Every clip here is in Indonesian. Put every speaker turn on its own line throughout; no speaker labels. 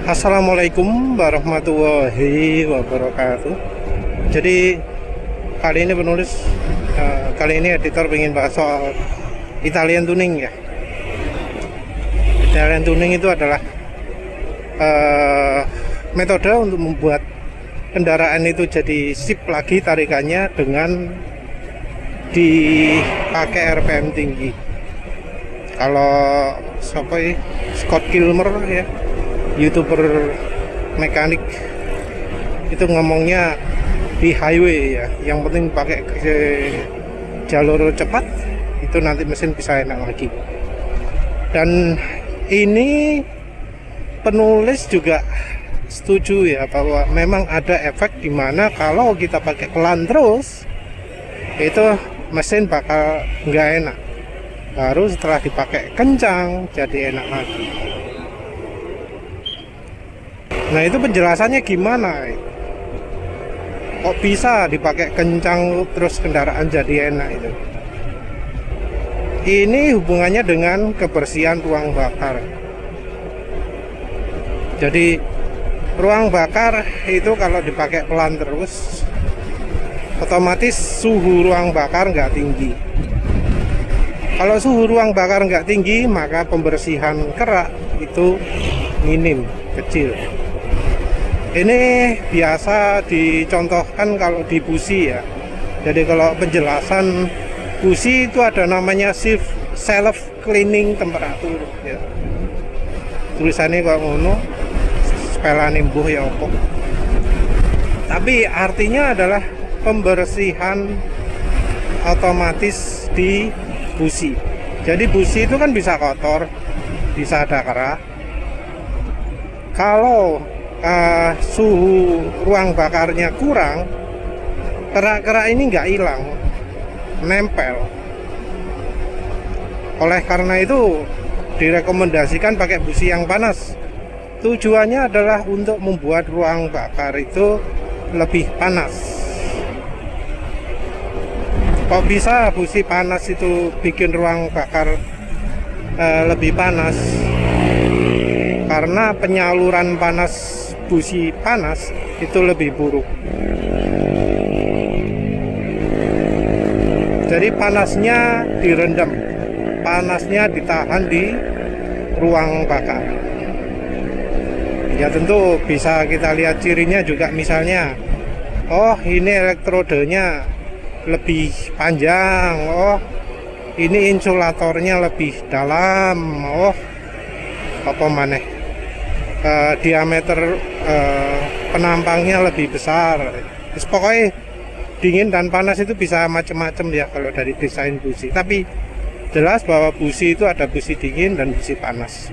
Assalamualaikum warahmatullahi wabarakatuh. Jadi kali ini penulis, kali ini editor ingin bahas soal Italian tuning ya. Italian tuning itu adalah metode untuk membuat kendaraan itu jadi sip lagi tarikannya dengan dipakai RPM tinggi. Kalau Scott Kilmer ya, YouTuber mekanik, itu ngomongnya di highway ya, yang penting pakai jalur cepat itu nanti mesin bisa enak lagi. Dan ini penulis juga setuju ya, bahwa memang ada efek dimana kalau kita pakai pelan terus itu mesin bakal nggak enak, baru setelah dipakai kencang jadi enak lagi. Nah, itu penjelasannya gimana? Kok bisa dipakai kencang terus kendaraan jadi enak itu? Ini hubungannya dengan kebersihan ruang bakar. Jadi ruang bakar itu kalau dipakai pelan terus, otomatis suhu ruang bakar nggak tinggi. Kalau suhu ruang bakar nggak tinggi, maka pembersihan kerak itu minim, kecil. Ini biasa dicontohkan kalau di busi ya. Jadi kalau penjelasan busi itu ada namanya self cleaning temperatur ya. Tulisannya kok ngono, spelane mbuh ya opo. Tapi artinya adalah pembersihan otomatis di busi. Jadi busi itu kan bisa kotor, bisa ada kerak. Kalau suhu ruang bakarnya kurang, kerak-kerak ini nggak hilang, nempel. Oleh karena itu direkomendasikan pakai busi yang panas. Tujuannya adalah untuk membuat ruang bakar itu lebih panas. Kok bisa busi panas itu bikin ruang bakar lebih panas? Karena penyaluran panas busi panas itu lebih buruk. Jadi panasnya direndam, panasnya ditahan di ruang bakar. Ya tentu bisa kita lihat cirinya juga, misalnya, oh ini elektrodenya lebih panjang, oh ini insulatornya lebih dalam, oh apa maneh, diameter penampangnya lebih besar. Terus pokoknya dingin dan panas itu bisa macam-macam ya kalau dari desain busi. Tapi jelas bahwa busi itu ada busi dingin dan busi panas.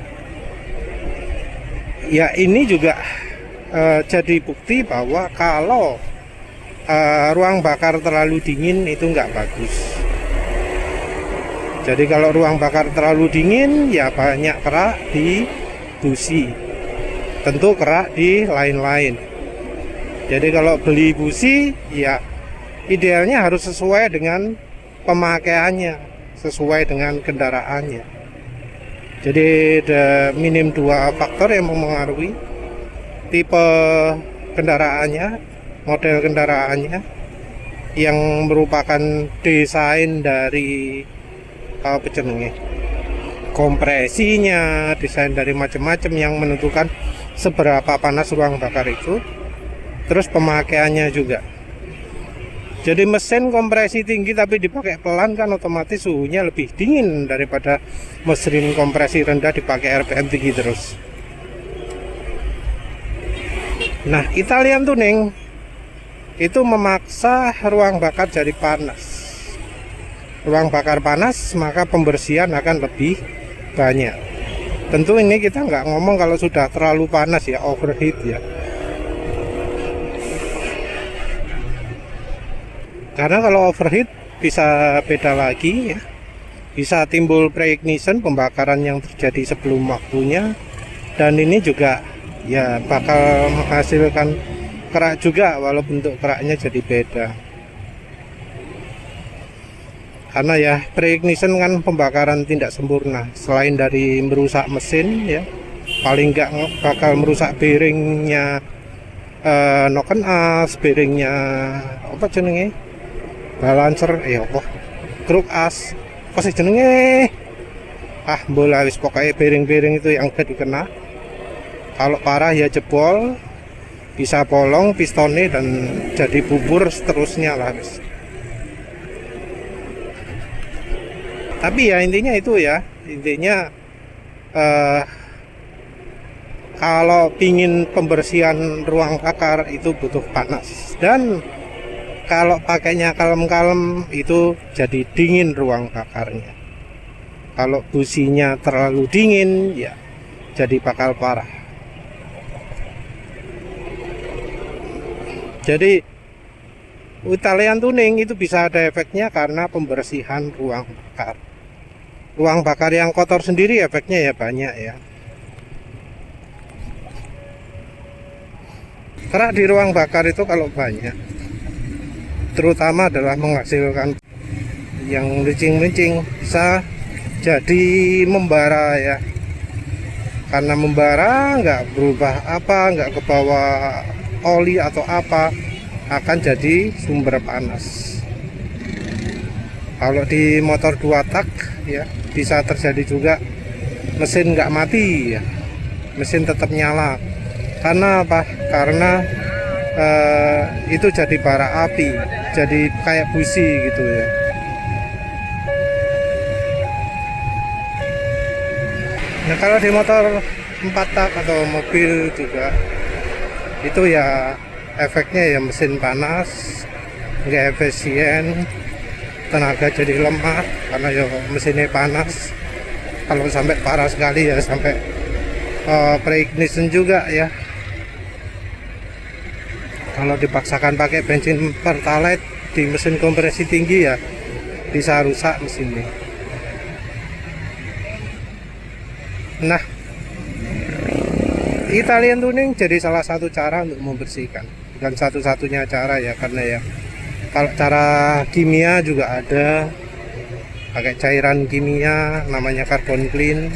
Ya ini juga jadi bukti bahwa kalau ruang bakar terlalu dingin itu nggak bagus. Jadi kalau ruang bakar terlalu dingin ya banyak kerak di busi, tentu kerak di lain-lain. Jadi kalau beli busi ya idealnya harus sesuai dengan pemakaiannya, sesuai dengan kendaraannya. Jadi ada minim dua faktor yang mempengaruhi: tipe kendaraannya, model kendaraannya, yang merupakan desain dari kompresinya, desain dari macam-macam yang menentukan seberapa panas ruang bakar itu, terus pemakaiannya juga. Jadi mesin kompresi tinggi tapi dipakai pelan kan otomatis suhunya lebih dingin daripada mesin kompresi rendah dipakai RPM tinggi terus. Nah, Italian tuning itu memaksa ruang bakar jadi panas. Ruang bakar panas, maka pembersihan akan lebih banyak. Tentu ini kita nggak ngomong kalau sudah terlalu panas ya, overheat ya. Karena kalau overheat bisa beda lagi ya. Bisa timbul preignition, pembakaran yang terjadi sebelum waktunya. Dan ini juga ya bakal menghasilkan kerak juga, walau bentuk keraknya jadi beda. Karena ya preignition kan pembakaran tidak sempurna, selain dari merusak mesin ya, paling nggak bakal merusak bearingnya, noken as, bearingnya apa jenenge, balancer, apa kruk as, apa sih jenenge, bola wis pokoknya bearing-bearing itu yang udah dikena. Kalau parah ya jebol, bisa bolong pistonnya dan jadi bubur seterusnya lah wis. Tapi ya intinya itu ya, intinya kalau pingin pembersihan ruang bakar itu butuh panas, dan kalau pakainya kalem-kalem itu jadi dingin ruang bakarnya. Kalau businya terlalu dingin ya jadi bakal parah. Jadi Italian tuning itu bisa ada efeknya karena pembersihan ruang bakar. Ruang bakar yang kotor sendiri efeknya ya banyak ya. Kerak di ruang bakar itu kalau banyak, terutama adalah menghasilkan yang licin-licin, bisa jadi membara ya. Karena membara nggak berubah apa, nggak ke bawah oli atau apa, akan jadi sumber panas. Kalau di motor 2 tak ya bisa terjadi juga mesin nggak mati ya, mesin tetap nyala. Karena apa? Karena itu jadi bara api, jadi kayak busi gitu ya. Nah kalau di motor 4 tak atau mobil juga itu ya efeknya ya mesin panas, nggak efisien, tenaga jadi lemah karena ya mesinnya panas. Kalau sampai parah sekali ya sampai pre-ignition juga ya. Kalau dipaksakan pakai bensin pertalite di mesin kompresi tinggi ya bisa rusak mesinnya. Nah, Italian tuning jadi salah satu cara untuk membersihkan, dan satu-satunya cara ya, karena ya kalau cara kimia juga ada, pakai cairan kimia namanya carbon clean,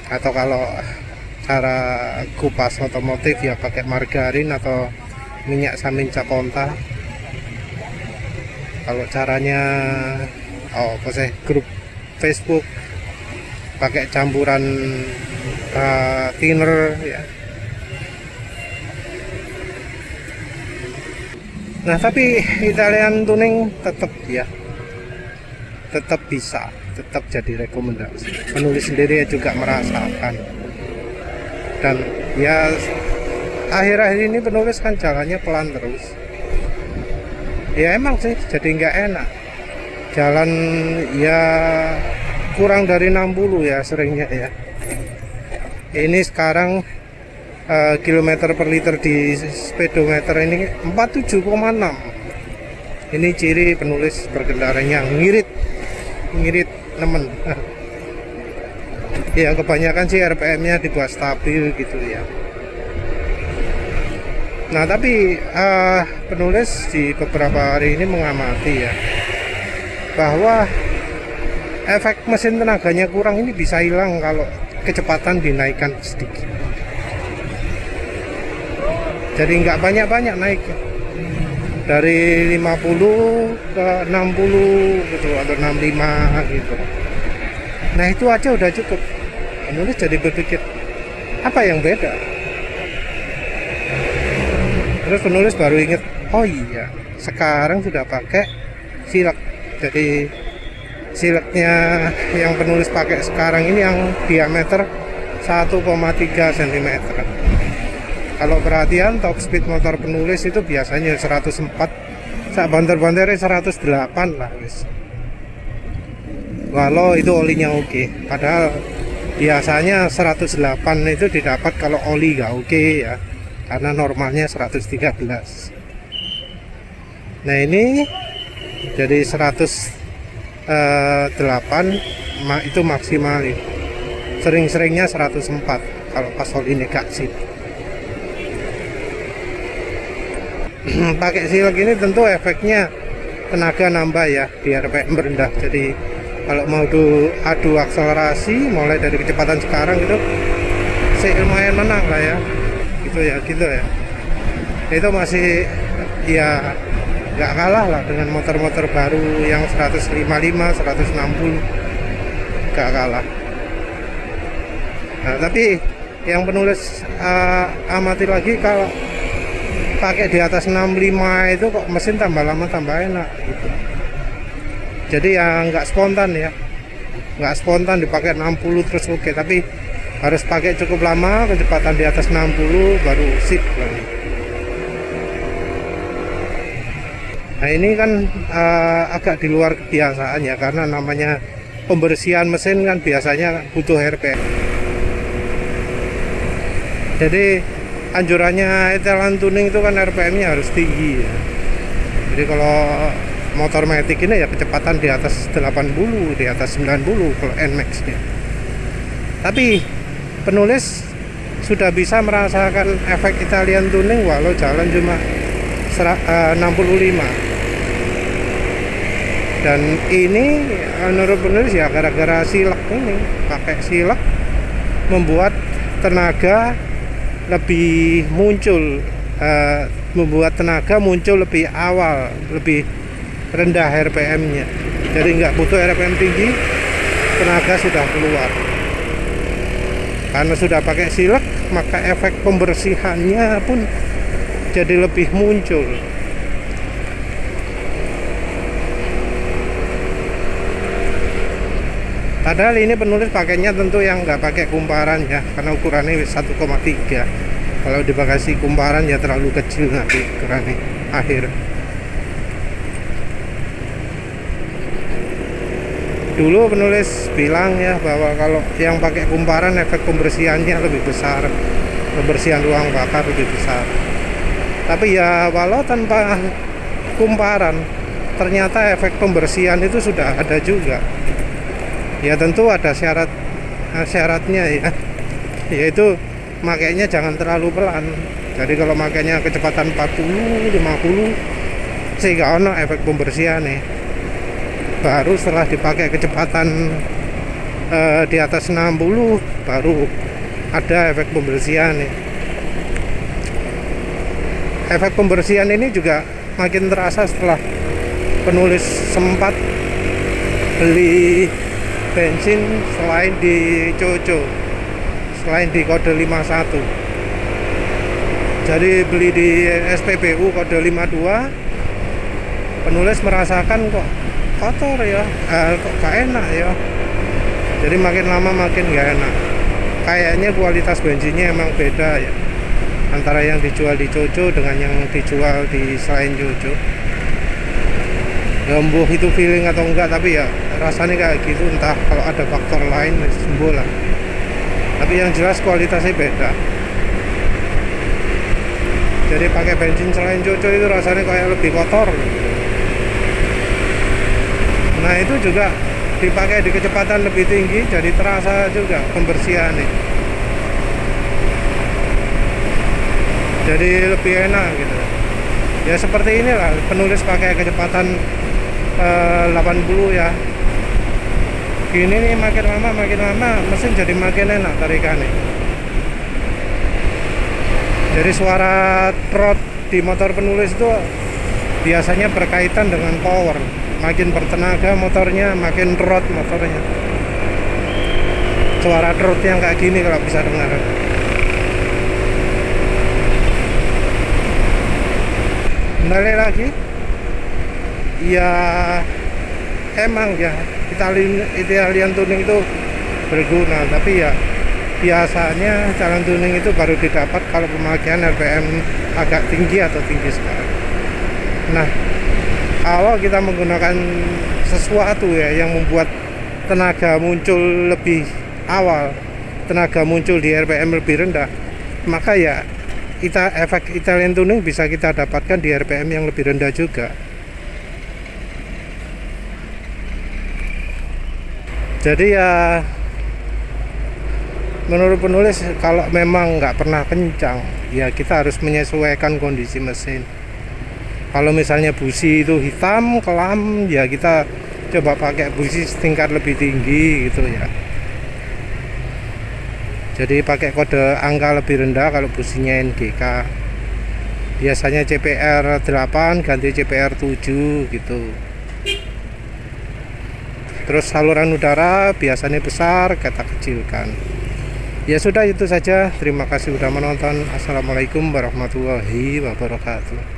atau kalau cara kupas otomotif ya pakai margarin atau minyak samin caponta. Kalau caranya apa sih, grup Facebook pakai campuran thinner ya. Nah tapi Italian tuning tetap ya, tetap bisa, tetap jadi rekomendasi. Penulis sendiri juga merasakan, dan ya akhir-akhir ini penulis kan jalannya pelan terus. Ya emang sih jadi nggak enak, jalan ya kurang dari 60 ya seringnya ya. Ini sekarang kilometer per liter di speedometer ini 47,6. Ini ciri penulis berkendaranya ngirit nemen. Ya kebanyakan sih RPM-nya dibuat stabil gitu ya. Nah tapi penulis di beberapa hari ini mengamati ya, bahwa efek mesin tenaganya kurang ini bisa hilang kalau kecepatan dinaikkan sedikit. Jadi nggak banyak-banyak naik, dari 50 ke 60 gitu atau 65 gitu. Nah itu aja udah cukup. Penulis jadi berpikir apa yang beda. Terus penulis baru ingat, oh iya sekarang sudah pakai silek. Jadi sileknya yang penulis pakai sekarang ini yang diameter 1,3 cm. Kalau perhatian top speed motor penulis itu biasanya 104, sak banter-banternya 108 lah guys. Walau itu olinya oke, padahal biasanya 108 itu didapat kalau oli nggak oke ya, karena normalnya 113. Nah ini jadi 108 itu maksimal, sering-seringnya 104 kalau pas oli negatif. Pakai silek ini tentu efeknya tenaga nambah ya, biar RPM rendah. Jadi kalau mau adu akselerasi mulai dari kecepatan sekarang itu masih lumayan menang lah ya, gitu ya. Itu masih ya nggak kalah lah dengan motor-motor baru yang 155, 160, nggak kalah. Nah, tapi yang penulis amati lagi, kalau pakai di atas 65 itu kok mesin tambah lama tambah enak gitu. Jadi ya nggak spontan ya, nggak spontan dipakai 60 terus oke, tapi harus pakai cukup lama, kecepatan di atas 60 baru sip lagi. Nah ini kan agak di luar kebiasaan ya, karena namanya pembersihan mesin kan biasanya butuh RPM. Jadi anjurannya etalon tuning itu kan RPM-nya harus tinggi ya. Jadi kalau motor matic ini ya kecepatan di atas 80, di atas 90 kalau NMAX-nya. Tapi penulis sudah bisa merasakan efek Italian tuning walau jalan cuma 65. Dan ini menurut penulis ya gara-gara silek ini, pakai silek membuat tenaga lebih muncul, membuat tenaga muncul lebih awal, lebih rendah RPM-nya. Jadi nggak butuh RPM tinggi, tenaga sudah keluar. Karena sudah pakai silek, maka efek pembersihannya pun jadi lebih muncul. Padahal ini penulis pakainya tentu yang nggak pakai kumparan ya, karena ukurannya 1,3. Kalau di bagasi kumparan ya terlalu kecil nanti ukurannya akhir. Dulu penulis bilang ya bahwa kalau yang pakai kumparan efek pembersihannya lebih besar, pembersihan ruang bakar lebih besar. Tapi ya walau tanpa kumparan, ternyata efek pembersihan itu sudah ada juga. Ya tentu ada syaratnya ya, yaitu makainya jangan terlalu pelan. Jadi kalau makainya kecepatan 40, 50 sehingga ono efek pembersihan nih. Baru setelah dipakai kecepatan di atas 60 baru ada efek pembersihan nih. Efek pembersihan ini juga makin terasa setelah penulis sempat beli bensin selain di Coco, selain di kode 51. Jadi beli di SPBU kode 52, penulis merasakan kok kotor ya, kok gak enak ya. Jadi makin lama makin gak enak. Kayaknya kualitas bensinnya emang beda ya, antara yang dijual di Coco dengan yang dijual di selain Coco. Gembuh itu feeling atau enggak, tapi ya rasanya kayak gitu. Entah kalau ada faktor lain sembuh lah, tapi yang jelas kualitasnya beda. Jadi pakai bensin selain Coco itu rasanya kayak lebih kotor. Nah itu juga dipakai di kecepatan lebih tinggi, jadi terasa juga pembersihannya, jadi lebih enak gitu ya. Seperti inilah penulis pakai kecepatan 80 ya. Gini nih makin lama mesin jadi makin enak tarikannya. Jadi suara trot di motor penulis itu biasanya berkaitan dengan power. Makin bertenaga motornya, makin trot motornya. Suara trot yang kayak gini kalau bisa dengar. Kembali lagi, ya emang ya Italian tuning itu berguna, tapi ya biasanya jalan tuning itu baru didapat kalau pemakaian RPM agak tinggi atau tinggi sekali. Nah, kalau kita menggunakan sesuatu ya yang membuat tenaga muncul lebih awal, tenaga muncul di RPM lebih rendah, maka ya efek Italian tuning bisa kita dapatkan di RPM yang lebih rendah juga. Jadi ya menurut penulis kalau memang nggak pernah kencang, ya kita harus menyesuaikan kondisi mesin. Kalau misalnya busi itu hitam kelam, ya kita coba pakai busi setingkat lebih tinggi gitu ya. Jadi pakai kode angka lebih rendah kalau businya NGK. Biasanya CPR 8 ganti CPR 7 gitu. Terus saluran udara biasanya besar, kita kecilkan. Ya sudah, itu saja. Terima kasih sudah menonton. Assalamualaikum warahmatullahi wabarakatuh.